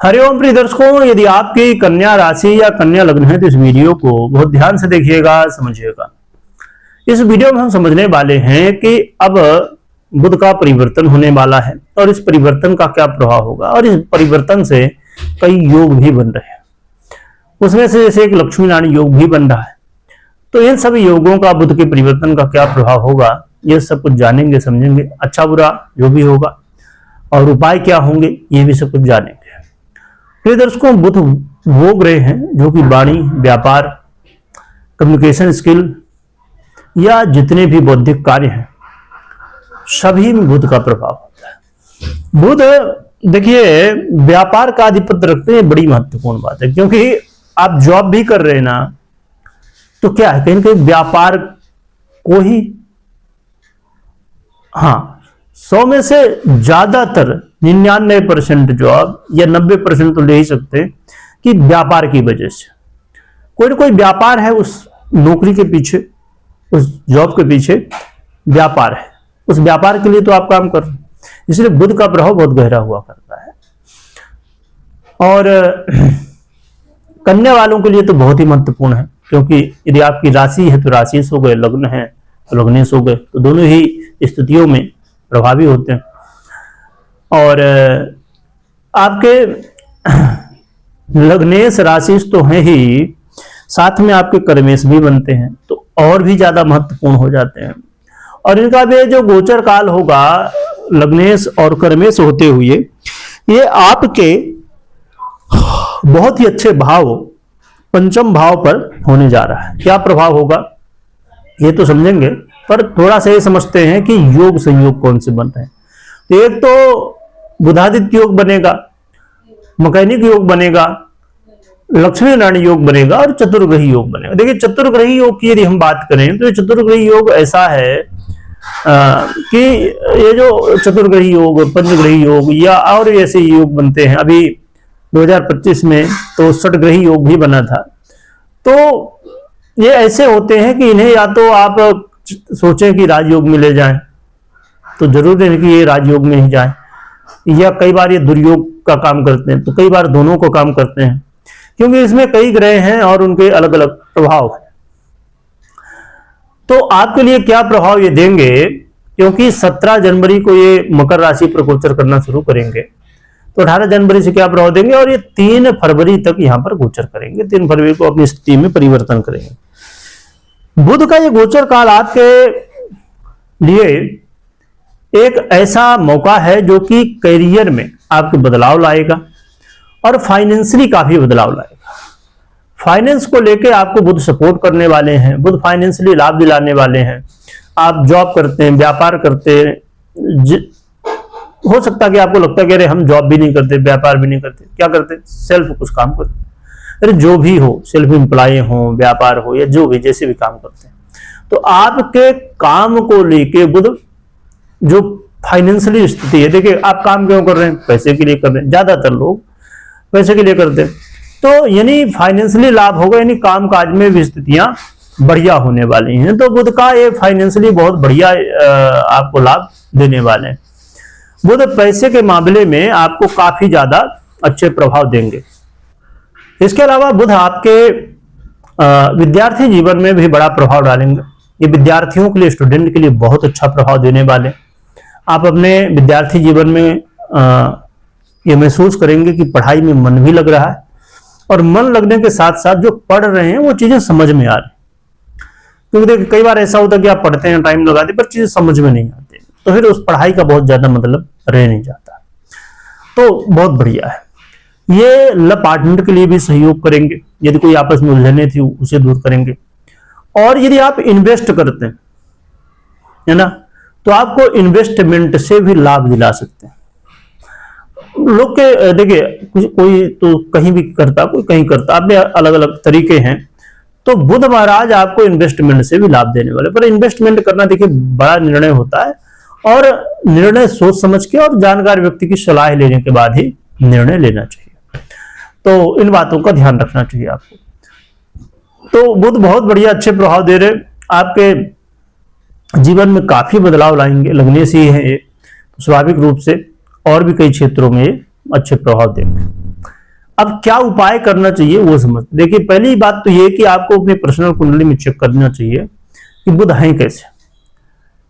हरिओम प्रिय दर्शकों, यदि आपकी कन्या राशि या कन्या लग्न है तो इस वीडियो को बहुत ध्यान से देखिएगा, समझिएगा। इस वीडियो में हम समझने वाले हैं कि अब बुध का परिवर्तन होने वाला है और इस परिवर्तन का क्या प्रभाव होगा, और इस परिवर्तन से कई योग भी बन रहे हैं। उसमें से जैसे एक लक्ष्मी नारायण योग भी बन रहा है। तो इन सभी योगों का बुध के परिवर्तन का क्या प्रभाव होगा, ये सब कुछ जानेंगे, समझेंगे। अच्छा बुरा जो भी होगा और उपाय क्या होंगे, ये भी सब कुछ जानेंगे। प्रिय दर्शकों, बुध वो ग्रह हैं जो कि वाणी, व्यापार, कम्युनिकेशन स्किल या जितने भी बौद्धिक कार्य हैं सभी में बुध का प्रभाव होता है। बुध देखिए व्यापार का आधिपत्य रखते हैं, बड़ी महत्वपूर्ण बात है, क्योंकि आप जॉब भी कर रहे हैं ना, तो क्या है, कहीं ना कहीं व्यापार को ही 100 में से ज्यादातर 99% जॉब या 90% तो ले ही सकते हैं कि व्यापार की वजह से कोई ना कोई व्यापार है। उस नौकरी के पीछे, उस जॉब के पीछे व्यापार है, उस व्यापार के लिए तो आप काम कर रहे हैं। इसलिए बुध का प्रभाव बहुत गहरा हुआ करता है। और कन्या वालों के लिए तो बहुत ही महत्वपूर्ण है, क्योंकि यदि आपकी राशि है तो राशि हो गए, लग्न है तो लग्नेश हो गए, तो दोनों ही स्थितियों में प्रभावी होते हैं। और आपके लग्नेश राशि तो हैं ही, साथ में आपके कर्मेश भी बनते हैं, तो और भी ज्यादा महत्वपूर्ण हो जाते हैं। और इनका भी जो गोचर काल होगा लग्नेश और कर्मेश होते हुए, ये आपके बहुत ही अच्छे भाव, पंचम भाव पर होने जा रहा है। क्या प्रभाव होगा ये तो समझेंगे, पर थोड़ा सा ये समझते हैं कि योग संयोग कौन से बन रहे हैं। तो एक तो बुधादित्य योग बनेगा, मकैनिक योग बनेगा, लक्ष्मी नारायण योग बनेगा और चतुर्ग्रही योग बनेगा। देखिए चतुर्ग्रही योग की यदि हम बात करें तो चतुर्ग्रही योग ऐसा है कि ये जो चतुर्ग्रही योग, पंचग्रही योग या और ऐसे योग बनते हैं। अभी 2025 में तो षटग्रही योग भी बना था। तो ये ऐसे होते हैं कि इन्हें या तो आप सोचें कि राजयोग में ले जाएं, तो जरूरी नहीं कि ये राजयोग में ही जाएं, या कई बार ये दुर्योग का काम करते हैं, तो कई बार दोनों को काम करते हैं, क्योंकि इसमें कई ग्रह हैं और उनके अलग अलग प्रभाव हैं। तो आपके लिए क्या प्रभाव ये देंगे, क्योंकि 17 जनवरी को ये मकर राशि पर गोचर करना शुरू करेंगे, तो 18 जनवरी से क्या प्रभाव देंगे और ये 3 फरवरी तक यहां पर गोचर करेंगे। 3 फरवरी को अपनी स्थिति में परिवर्तन करेंगे। बुध का ये गोचर काल आपके लिए एक ऐसा मौका है जो कि करियर में आपके बदलाव लाएगा और फाइनेंशियली काफी बदलाव लाएगा। फाइनेंस को लेके आपको बुध सपोर्ट करने वाले हैं, बुध फाइनेंशियली लाभ दिलाने वाले हैं। आप जॉब करते हैं, व्यापार करते हैं, हो सकता है कि आपको लगता है कि अरे हम जॉब भी नहीं करते, व्यापार भी नहीं करते, क्या करते, सेल्फ कुछ काम करते। अरे जो भी हो, सेल्फ एम्प्लॉय हो, व्यापार हो, या जो भी जैसे भी काम करते हैं, तो आपके काम को लेके बुध जो फाइनेंशियली स्थिति है, देखिए आप काम क्यों कर रहे हैं, पैसे के लिए कर रहे हैं, ज्यादातर लोग पैसे के लिए करते हैं। तो यानी फाइनेंशियली लाभ होगा, यानी काम काज में भी स्थितियां बढ़िया होने वाली हैं। तो बुध का ये फाइनेंशियली बहुत बढ़िया आपको लाभ देने वाले हैं। बुध पैसे के मामले में आपको काफी ज्यादा अच्छे प्रभाव देंगे। इसके अलावा बुध आपके विद्यार्थी जीवन में भी बड़ा प्रभाव डालेंगे। ये विद्यार्थियों के लिए, स्टूडेंट के लिए बहुत अच्छा प्रभाव देने वाले। आप अपने विद्यार्थी जीवन में ये महसूस करेंगे कि पढ़ाई में मन भी लग रहा है, और मन लगने के साथ साथ जो पढ़ रहे हैं वो चीजें समझ में आ रही। क्योंकि देखिए कई बार ऐसा होता है कि आप पढ़ते हैं, टाइम लगाते, पर चीजें समझ में नहीं आती, तो फिर उस पढ़ाई का बहुत ज्यादा मतलब रह नहीं जाता। तो बहुत बढ़िया है। ये लव पार्टनर के लिए भी सहयोग करेंगे, यदि कोई आपस में उलझने थी उसे दूर करेंगे। और यदि आप इन्वेस्ट करते हैं, है ना, तो आपको इन्वेस्टमेंट से भी लाभ दिला सकते हैं। लोग के देखिए कोई तो कहीं भी करता, कोई कहीं करता, अपने अलग अलग तरीके हैं। तो बुध महाराज आपको इन्वेस्टमेंट से भी लाभ देने वाले। पर इन्वेस्टमेंट करना देखिए बड़ा निर्णय होता है, और निर्णय सोच समझ के और जानकार व्यक्ति की सलाह लेने के बाद ही निर्णय लेना चाहिए। तो इन बातों का ध्यान रखना चाहिए आपको। तो बुध बहुत बढ़िया अच्छे प्रभाव दे रहे, आपके जीवन में काफी बदलाव लाएंगे। लग्नेश ही है ये, तो स्वाभाविक रूप से और भी कई क्षेत्रों में अच्छे प्रभाव देंगे। अब क्या उपाय करना चाहिए वो समझ। देखिए पहली बात तो ये कि आपको अपनी पर्सनल कुंडली में चेक करना चाहिए कि बुध है कैसे।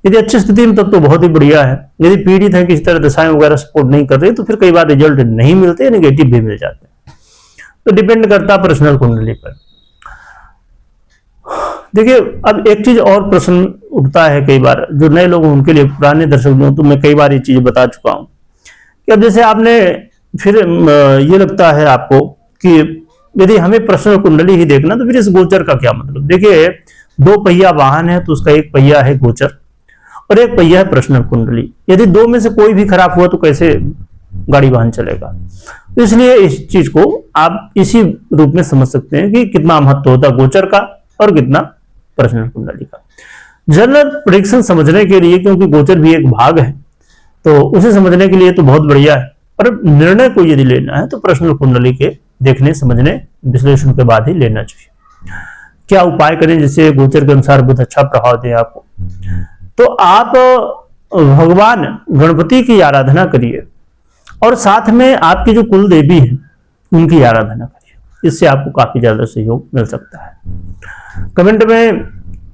यदि अच्छी स्थिति में तब तो बहुत ही बढ़िया है, यदि पीड़ित है किसी तरह दशाएं वगैरह सपोर्ट नहीं कर रही तो फिर कई बार रिजल्ट नहीं मिलते, नेगेटिव भी मिल जाते हैं। तो डिपेंड करता है पर्सनल कुंडली पर। देखिए अब एक चीज और प्रश्न उठता है कई बार, जो नए लोग उनके लिए, पुराने दर्शक लोग तो मैं कई बार ये चीज बता चुका हूं कि अब जैसे आपने फिर ये लगता है आपको कि यदि हमें पर्सनल कुंडली ही देखना तो फिर इस गोचर का क्या मतलब। देखिए 2 पहिया वाहन है तो उसका एक पहिया है गोचर और एक पहिया है पर्सनल कुंडली। यदि 2 में से कोई भी खराब हुआ तो कैसे गाड़ी वाहन चलेगा। तो इसलिए इस चीज को आप इसी रूप में समझ सकते हैं कि कितना महत्व होता है गोचर का और कितना पर्सनल कुंडली का। जनरल प्रेडिक्शन समझने के लिए, क्योंकि गोचर भी एक भाग है, तो उसे समझने के लिए तो बहुत बढ़िया है, पर निर्णय को यदि लेना है तो पर्सनल कुंडली के देखने समझने विश्लेषण के बाद ही लेना चाहिए। क्या उपाय करें जिससे गोचर के अनुसार बुध अच्छा प्रभाव दे आपको। तो आप भगवान गणपति की आराधना करिए और साथ में आपकी जो कुल देवी है उनकी आराधना करिए, इससे आपको काफी ज्यादा सहयोग मिल सकता है। कमेंट में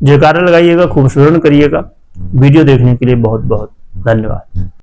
जयकारा लगाइएगा, खूब स्मरण करिएगा। वीडियो देखने के लिए बहुत बहुत धन्यवाद।